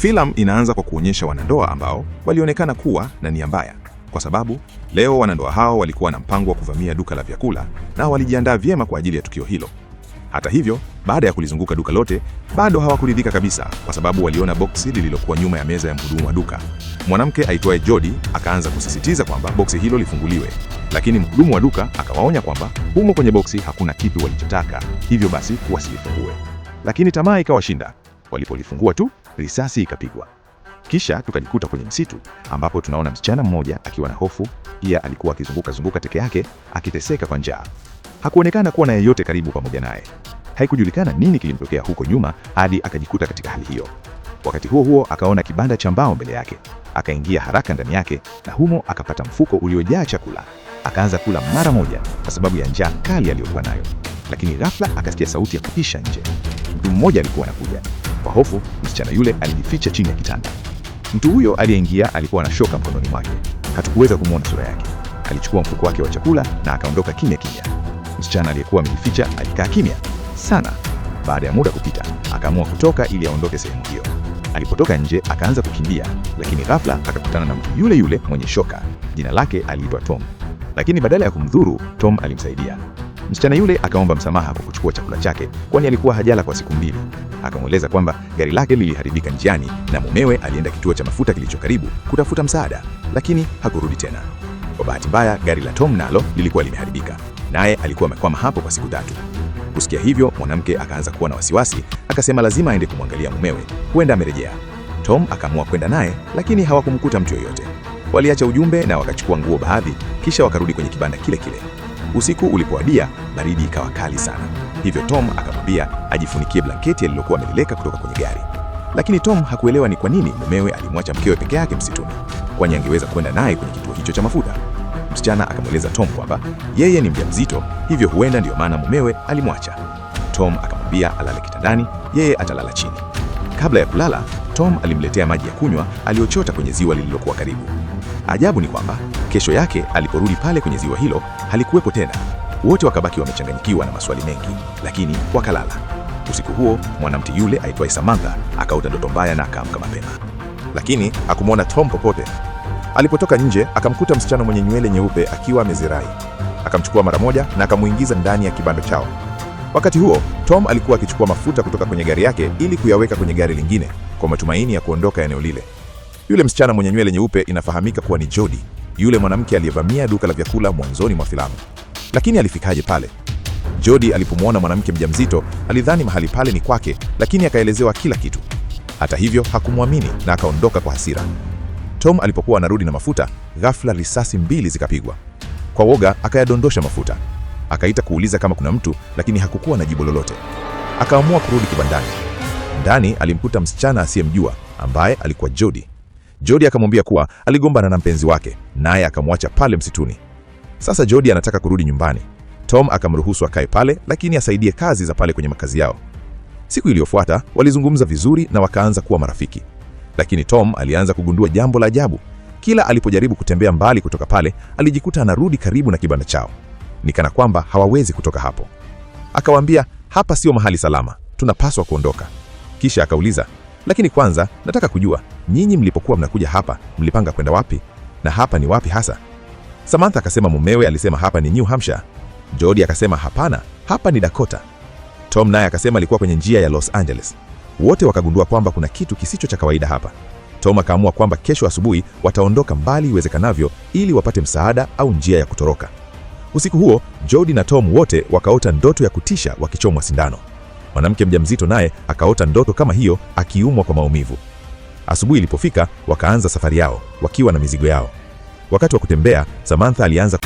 Filamu inaanza kwa kuonyesha wanandoa ambao walionekana kuwa na nia mbaya, kwa sababu leo wanandoa hao walikuwa na mpango wa kuvamia duka la vyakula na walijiandaa vyema kwa ajili ya tukio hilo. Hata hivyo, baada ya kulizunguka duka lote, bado hawakuridhika kabisa, kwa sababu waliona boksi lililokuwa nyuma ya meza ya mhudumu wa duka. Mwanamke aitwaye Jody akaanza kusisitiza kwamba boksi hilo lifunguliwe, lakini mhudumu wa duka akawaonya kwamba humo kwenye boksi hakuna kitu walichotaka, hivyo basi wasilifungue. Lakini tamaa ikawashinda. Walipolifungua tu, risasi ikapigwa. Kisha tukajikuta kwenye msitu ambapo tunaona msichana mmoja akiwa na hofu. Pia alikuwa akizunguka teke yake akiteseka kwa njaa. Hakuonekana kuwa na yeyote karibu pamoja naye. Haikujulikana nini kilimtokea huko nyuma hadi akajikuta katika hali hiyo. Wakati huo huo akaona kibanda cha mbao mbele yake. Akaingia haraka ndani yake na humo akapata mfuko uliojaa chakula. Akaanza kula mara moja kwa sababu ya njaa kali aliyokuwa nayo. Lakini ghafla akasikia sauti ya kutisha nje. Mtu mmoja alikuwa anakuja. Kwa hofu, msichana yule alijificha chini ya kitanda. Mtu huyo aliyeingia alikuwa na shoka mkononi mwake. Hatukuweza kumwona sura yake. Alichukua mfuko wake wa chakula na akaondoka kimya kimya. Msichana aliyekuwa amejificha alikaa kimya sana. Baada ya muda kupita, akaamua kutoka ili aondoke sehemu hiyo. Alipotoka nje akaanza kukimbia, lakini ghafla akakutana na mtu yule yule mwenye shoka. Jina lake aliitwa Tom. Lakini badala ya kumdhuru, Tom alimsaidia. Msichana yule akaomba msamaha kwa kuchukua chakula chake, kwani alikuwa hajala kwa siku 2. Akamweleza kwamba gari lake liliharibika njiani na mumewe alienda kituo cha mafuta kilicho karibu kutafuta msaada, lakini hakurudi tena. Kwa bahati mbaya, gari la Tom nalo lilikuwa limeharibika, naye alikuwa amekwama hapo kwa siku 3. Kusikia hivyo, mwanamke akaanza kuwa na wasiwasi, akasema lazima aende kumwangalia mumewe, huenda amerejea. Tom akaamua kwenda naye, lakini hawakumkuta mtu yoyote. Waliacha ujumbe na wakachukua nguo baadhi, kisha wakarudi kwenye kibanda kile kile. Usiku ulipowadia, baridi ikawa kali sana. Hivyo Tom akamwambia ajifunikie blanketi alilokuwa amelileka kutoka kwenye gari. Lakini Tom hakuelewa ni kwa nini mumewe alimwacha mkewe peke yake msituni, kwani angeweza kwenda naye kwenye kituo hicho cha mafuta. Msichana akamweleza Tom kwamba yeye ni mjamzito, hivyo huenda ndiyo maana mumewe alimwacha. Tom akamwambia alale kitandani, yeye atalala chini. Kabla ya kulala, Tom alimletea maji ya kunywa aliyochota kwenye ziwa lililokuwa karibu. Ajabu ni kwamba kesho yake aliporudi pale kwenye ziwa hilo halikuwepo tena. Wote wakabaki wamechanganyikiwa na maswali mengi, lakini wakalala. Usiku huo mwanamke yule aitwaye Samantha akaota ndoto mbaya na akaamka mapema, lakini hakumwona Tom popote. Alipotoka nje akamkuta msichana mwenye nywele nyeupe akiwa amezirai. Akamchukua mara moja na akamuingiza ndani ya kibanda chao. Wakati huo Tom alikuwa akichukua mafuta kutoka kwenye gari yake ili kuyaweka kwenye gari lingine kwa matumaini ya kuondoka eneo lile. Yule msichana mwenye nywele nyeupe inafahamika kuwa ni Jody, yule mwanamke aliyevamia duka la vyakula mwanzoni mwa filamu. Lakini alifikaje pale? Jody alipomwona mwanamke mjamzito alidhani mahali pale ni kwake, lakini akaelezewa kila kitu. Hata hivyo hakumwamini na akaondoka kwa hasira. Tom alipokuwa anarudi na mafuta, ghafla risasi 2 zikapigwa. Kwa woga akayadondosha mafuta. Akaita kuuliza kama kuna mtu, lakini hakukuwa na jibu lolote. Akaamua kurudi kibandani. Ndani alimkuta msichana asiyemjua ambaye alikuwa Jody. Jody akamwambia kuwa aligombana na mpenzi wake, naye akamwacha pale msituni. Sasa Jody anataka kurudi nyumbani. Tom akamruhusu akae pale, lakini asaidie kazi za pale kwenye makazi yao. Siku iliyofuata walizungumza vizuri na wakaanza kuwa marafiki. Lakini Tom alianza kugundua jambo la ajabu. Kila alipojaribu kutembea mbali kutoka pale, alijikuta anarudi karibu na kibanda chao. Nikana kwamba hawawezi kutoka hapo. Akawaambia, hapa sio mahali salama, tunapaswa kuondoka. Kisha akauliza, lakini kwanza nataka kujua, nyinyi mlipokuwa mnakuja hapa, mlipanga kwenda wapi? Na hapa ni wapi hasa? Samantha akasema mumewe alisema hapa ni New Hampshire. Jody akasema hapana, hapa ni Dakota. Tom naye akasema alikuwa kwenye njia ya Los Angeles. Wote wakagundua kwamba kuna kitu kisicho cha kawaida hapa. Tom akaamua kwamba kesho asubuhi wataondoka mbali iwezekanavyo ili wapate msaada au njia ya kutoroka. Usiku huo, Jody na Tom wote wakaota ndoto ya kutisha wakichomwa sindano. Mwanamke mjamzito naye akaota ndoto kama hiyo akiumwa kwa maumivu. Asubuhi ilipofika, wakaanza safari yao wakiwa na mizigo yao. Wakati wa kutembea, Samantha alianza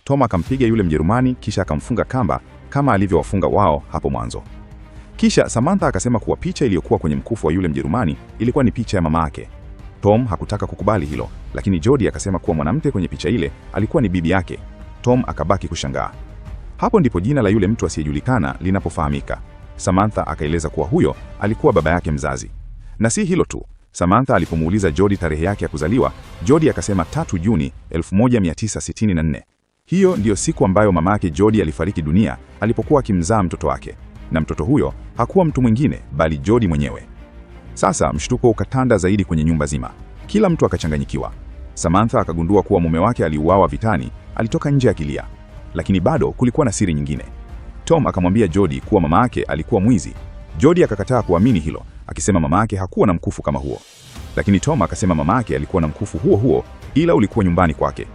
Tom akampiga yule Mjerumani kisha akamfunga kamba kama alivyowafunga wao hapo mwanzo. Kisha Samantha akasema kuwa picha iliyokuwa kwenye mkufu wa yule Mjerumani ilikuwa ni picha ya mama yake. Tom hakutaka kukubali hilo, lakini Jody akasema kuwa mwanamke kwenye picha ile alikuwa ni bibi yake. Tom akabaki kushangaa. Hapo ndipo jina la yule mtu asiyejulikana linapofahamika. Samantha akaeleza kuwa huyo alikuwa baba yake mzazi. Na si hilo tu. Samantha alipomuuliza Jody tarehe yake ya kuzaliwa, Jody akasema 3 Juni 1964. Hiyo ndiyo siku ambayo mama yake Jody alifariki dunia alipokuwa akimzaa mtoto wake. Na mtoto huyo hakuwa mtu mwingine bali Jody mwenyewe. Sasa mshtuko ukatanda zaidi kwenye nyumba zima. Kila mtu akachanganyikiwa. Samantha akagundua kuwa mume wake aliuawa vitani, alitoka nje akilia. Lakini bado kulikuwa na siri nyingine. Tom akamwambia Jody kuwa mama yake alikuwa mwizi. Jody akakataa kuamini hilo, akisema mama yake hakuwa na mkufu kama huo. Lakini Tom akasema mama yake alikuwa na mkufu huo huo, ila ulikuwa nyumbani kwake.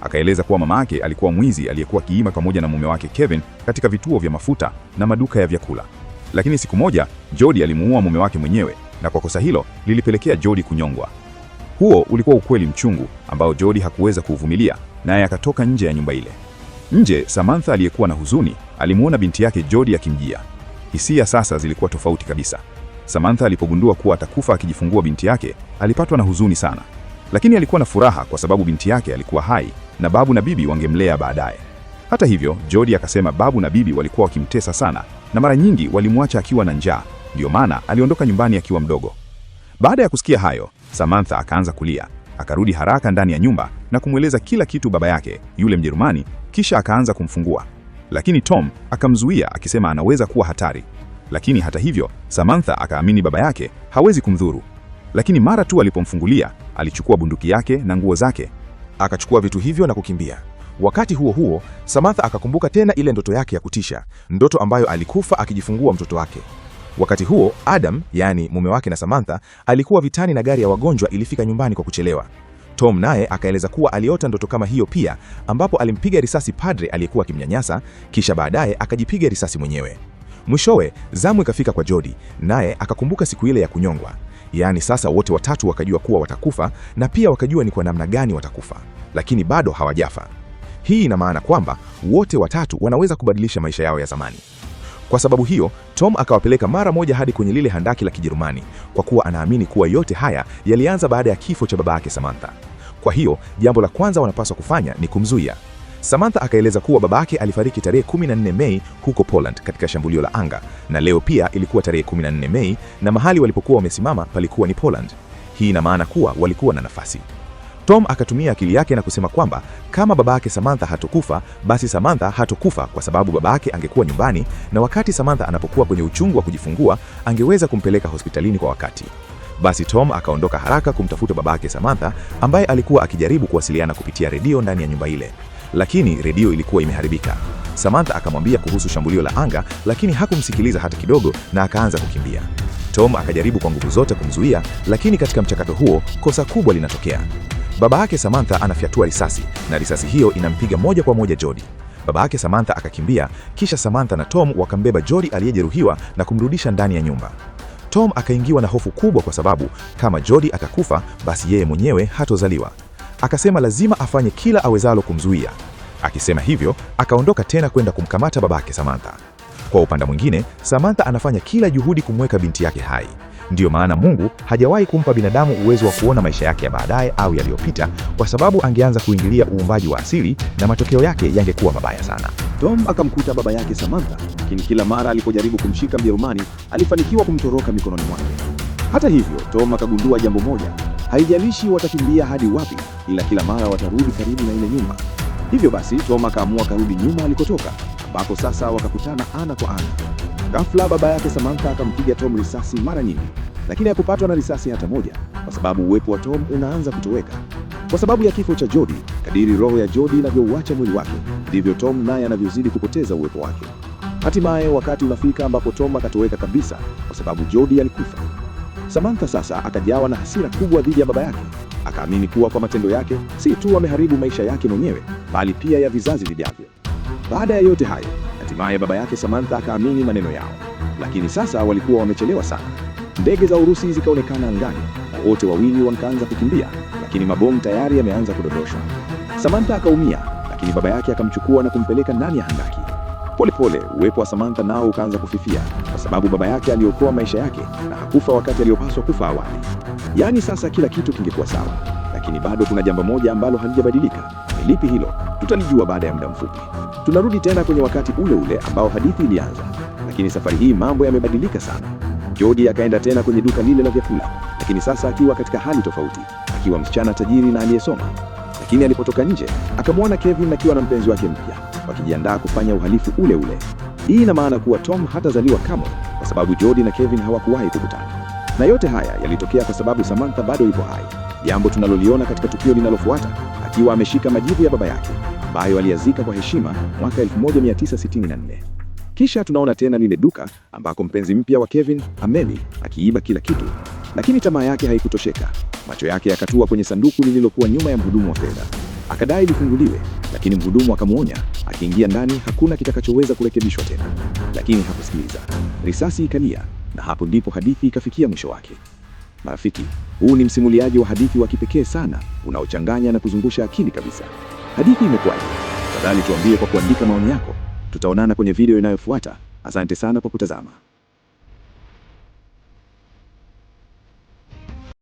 Akaeleza kuwa mama yake alikuwa mwizi aliyekuwa kiima pamoja na mume wake Kevin katika vituo vya mafuta na maduka ya vyakula. Lakini siku moja Jody alimuua mume wake mwenyewe, na kwa kosa hilo lilipelekea Jody kunyongwa. Huo ulikuwa ukweli mchungu ambao Jody hakuweza kuuvumilia, naye akatoka nje ya nyumba ile. Nje, Samantha aliyekuwa na huzuni alimuona binti yake Jody akimjia. Hisia sasa zilikuwa tofauti kabisa. Samantha alipogundua kuwa atakufa akijifungua binti yake, alipatwa na huzuni sana. Lakini alikuwa na furaha kwa sababu binti yake alikuwa hai na babu na bibi wangemlea baadaye. Hata hivyo, Jody akasema babu na bibi walikuwa wakimtesa sana na mara nyingi walimwacha akiwa na njaa, ndio maana aliondoka nyumbani akiwa mdogo. Baada ya kusikia hayo, Samantha akaanza kulia. Akarudi haraka ndani ya nyumba na kumweleza kila kitu baba yake, yule Mjerumani, kisha akaanza kumfungua. Lakini Tom akamzuia akisema anaweza kuwa hatari. Lakini hata hivyo, Samantha akaamini baba yake hawezi kumdhuru. Lakini mara tu alipomfungulia, alichukua bunduki yake na nguo zake. Akachukua vitu hivyo na kukimbia. Wakati huo huo, Samantha akakumbuka tena ile ndoto yake ya kutisha, ndoto ambayo alikufa akijifungua mtoto wake. Wakati huo, Adam, yani mume wake na Samantha, alikuwa vitani na gari ya wagonjwa ilifika nyumbani kwa kuchelewa. Tom naye akaeleza kuwa aliota ndoto kama hiyo pia, ambapo alimpiga risasi padre aliyekuwa akimnyanyasa, kisha baadaye akajipiga risasi mwenyewe. Mwishowe, zamu ikafika kwa Jody, naye akakumbuka siku ile ya kunyongwa. Yaani sasa wote watatu wakajua kuwa watakufa na pia wakajua ni kwa namna gani watakufa, lakini bado hawajafa. Hii ina maana kwamba wote watatu wanaweza kubadilisha maisha yao ya zamani. Kwa sababu hiyo, Tom akawapeleka mara moja hadi kwenye lile handaki la Kijerumani, kwa kuwa anaamini kuwa yote haya yalianza baada ya kifo cha baba yake Samantha. Kwa hiyo, jambo la kwanza wanapaswa kufanya ni kumzuia. Samantha akaeleza kuwa baba yake alifariki tarehe 14 Mei huko Poland katika shambulio la anga, na leo pia ilikuwa tarehe 14 Mei na mahali walipokuwa wamesimama palikuwa ni Poland. Hii ina maana kuwa walikuwa na nafasi. Tom akatumia akili yake na kusema kwamba kama baba yake Samantha hatokufa, basi Samantha hatokufa kwa sababu baba yake angekuwa nyumbani, na wakati Samantha anapokuwa kwenye uchungu wa kujifungua, angeweza kumpeleka hospitalini kwa wakati. Basi Tom akaondoka haraka kumtafuta baba yake Samantha, ambaye alikuwa akijaribu kuwasiliana kupitia redio ndani ya nyumba ile. Lakini redio ilikuwa imeharibika. Samantha akamwambia kuhusu shambulio la anga, lakini hakumsikiliza hata kidogo na akaanza kukimbia. Tom akajaribu kwa nguvu zote kumzuia, lakini katika mchakato huo kosa kubwa linatokea. Baba yake Samantha anafyatua risasi na risasi hiyo inampiga moja kwa moja Jody. Baba yake Samantha akakimbia, kisha Samantha na Tom wakambeba Jody aliyejeruhiwa na kumrudisha ndani ya nyumba. Tom akaingiwa na hofu kubwa kwa sababu kama Jody atakufa, basi yeye mwenyewe hatozaliwa. Akasema lazima afanye kila awezalo kumzuia. Akisema hivyo, akaondoka tena kwenda kumkamata babake Samantha. Kwa upande mwingine, Samantha anafanya kila juhudi kumweka binti yake hai. Ndiyo maana Mungu hajawahi kumpa binadamu uwezo wa kuona maisha yake ya baadaye au yaliyopita, kwa sababu angeanza kuingilia uumbaji wa asili na matokeo yake yangekuwa mabaya sana. Tom akamkuta baba yake Samantha, lakini kila mara alipojaribu kumshika Mjerumani, alifanikiwa kumtoroka mikononi mwake. Hata hivyo, Tom akagundua jambo moja: haijalishi watakimbia hadi wapi, ila kila mara watarudi karibu na ile nyumba. Hivyo basi, Tom akaamua karudi nyuma alikotoka, ambapo sasa wakakutana ana kwa ana. Ghafla baba yake Samantha akampiga Tom risasi mara nyingi, lakini hakupatwa na risasi hata moja, kwa sababu uwepo wa Tom unaanza kutoweka. Kwa sababu ya kifo cha Jody, kadiri roho ya Jody inavyouacha mwili wake, ndivyo Tom naye anavyozidi kupoteza uwepo wake. Hatimaye wakati unafika ambapo Tom akatoweka kabisa, kwa sababu Jody alikufa. Samantha sasa akajawa na hasira kubwa dhidi ya baba yake. Akaamini kuwa kwa matendo yake si tu ameharibu maisha yake mwenyewe, bali pia ya vizazi vijavyo. Baada ya yote hayo, hatimaye baba yake Samantha akaamini maneno yao. Lakini sasa walikuwa wamechelewa sana. Ndege za Urusi zikaonekana angani na wote wawili wakaanza kukimbia, lakini mabomu tayari yameanza kudondoshwa. Samantha akaumia, lakini lakini baba yake akamchukua na kumpeleka ndani ya handaki. Polepole uwepo wa Samantha nao ukaanza kufifia, kwa sababu baba yake aliokoa maisha yake na hakufa wakati aliyopaswa kufa awali. Yaani sasa kila kitu kingekuwa sawa, lakini bado kuna jambo moja ambalo halijabadilika. Ni lipi hilo? Tutalijua baada ya muda mfupi. Tunarudi tena kwenye wakati ule ule ambao hadithi ilianza, lakini safari hii mambo yamebadilika sana. Jody akaenda tena kwenye duka lile la vyakula, lakini sasa akiwa katika hali tofauti, akiwa msichana tajiri na aliyesoma. Lakini alipotoka nje, akamwona Kevin akiwa na mpenzi wake mpya, wakijiandaa kufanya uhalifu ule ule. Hii ina maana kuwa Tom hatazaliwa kamwe, kwa sababu Jody na Kevin hawakuwahi kukutana. Na yote haya yalitokea kwa sababu Samantha bado ipo hai, jambo tunaloliona katika tukio linalofuata, akiwa ameshika majivu ya baba yake ambayo aliyazika kwa heshima mwaka 1964. Kisha tunaona tena lile duka ambako mpenzi mpya wa Kevin, Amelie, akiiba kila kitu, lakini tamaa yake haikutosheka. Macho yake yakatua kwenye sanduku lililokuwa nyuma ya mhudumu wa fedha. Akadai lifunguliwe, lakini mhudumu akamwonya, akiingia ndani hakuna kitakachoweza kurekebishwa tena. Lakini hakusikiliza. Risasi ikalia, na hapo ndipo hadithi ikafikia mwisho wake. Marafiki, huu ni msimuliaji wa hadithi wa kipekee sana, unaochanganya na kuzungusha akili kabisa. Hadithi imekuwaje? Tafadhali tuambie kwa kuandika maoni yako. Tutaonana kwenye video inayofuata. Asante sana kwa kutazama.